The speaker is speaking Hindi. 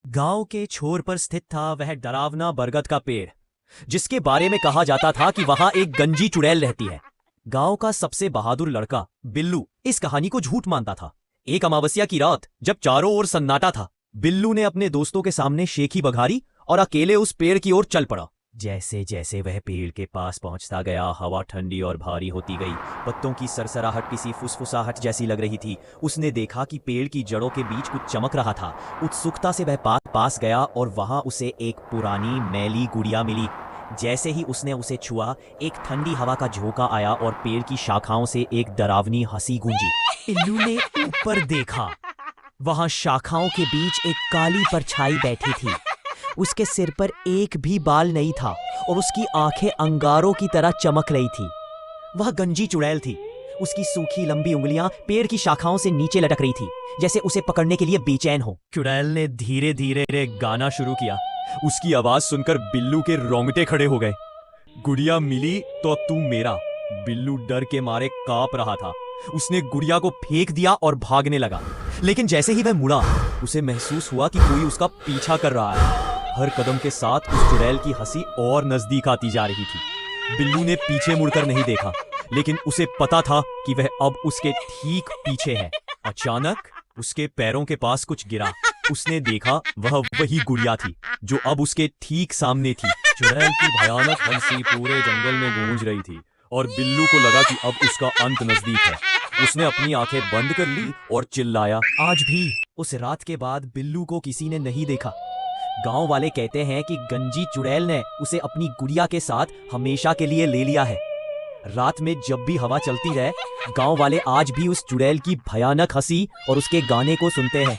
गांव के छोर पर स्थित था वह डरावना बरगद का पेड़, जिसके बारे में कहा जाता था कि वहां एक गंजी चुड़ैल रहती है। गांव का सबसे बहादुर लड़का बिल्लू इस कहानी को झूठ मानता था। एक अमावस्या की रात जब चारों ओर सन्नाटा था, बिल्लू ने अपने दोस्तों के सामने शेखी बघारी और अकेले उस पेड़ की ओर चल पड़ा। जैसे जैसे वह पेड़ के पास पहुंचता गया, हवा ठंडी और भारी होती गई। पत्तों की सरसराहट किसी फुसफुसाहट जैसी लग रही थी। उसने देखा कि पेड़ की जड़ों के बीच कुछ चमक रहा था। उत्सुकता से वह पास गया और वहां उसे एक पुरानी मैली गुड़िया मिली। जैसे ही उसने उसे छुआ, एक ठंडी हवा का झोंका आया और पेड़ की शाखाओं से एक डरावनी हंसी गूंजी। बिल्लू ने ऊपर देखा। वहां शाखाओं के बीच एक काली परछाई बैठी थी। उसके सिर पर एक भी बाल नहीं था और उसकी आंखें अंगारों की तरह चमक रही थी। वह गंजी चुड़ैल थी। उसकी सूखी लंबी उंगलियां पेड़ की शाखाओं से नीचे लटक रही थी, जैसे उसे पकड़ने के लिए बेचैन हो। चुड़ैल ने धीरे धीरे गाना शुरू किया। उसकी आवाज सुनकर बिल्लू के रोंगटे खड़े हो गए। गुड़िया मिली तो अब तू मेरा। बिल्लू डर के मारे कांप रहा था। उसने गुड़िया को फेंक दिया और भागने लगा, लेकिन जैसे ही वह मुड़ा, उसे महसूस हुआ कि कोई उसका पीछा कर रहा है। हर कदम के साथ उस चुड़ैल की हंसी और नजदीक आती जा रही थी। बिल्लू ने पीछे मुड़कर नहीं देखा, लेकिन उसे पता था कि वह अब उसके ठीक पीछे है। अचानक उसके पैरों के पास कुछ गिरा। उसने देखा वह वही गुड़िया थी जो अब उसके ठीक सामने थी। चुड़ैल की भयानक हंसी पूरे जंगल में गूंज रही थी और बिल्लू को लगा कि अब उसका अंत नजदीक है। उसने अपनी आंखें बंद कर ली और चिल्लाया। आज भी उस रात के बाद बिल्लू को किसी ने नहीं देखा। गांव वाले कहते हैं कि गंजी चुड़ैल ने उसे अपनी गुड़िया के साथ हमेशा के लिए ले लिया है। रात में जब भी हवा चलती है, गांव वाले आज भी उस चुड़ैल की भयानक हंसी और उसके गाने को सुनते हैं।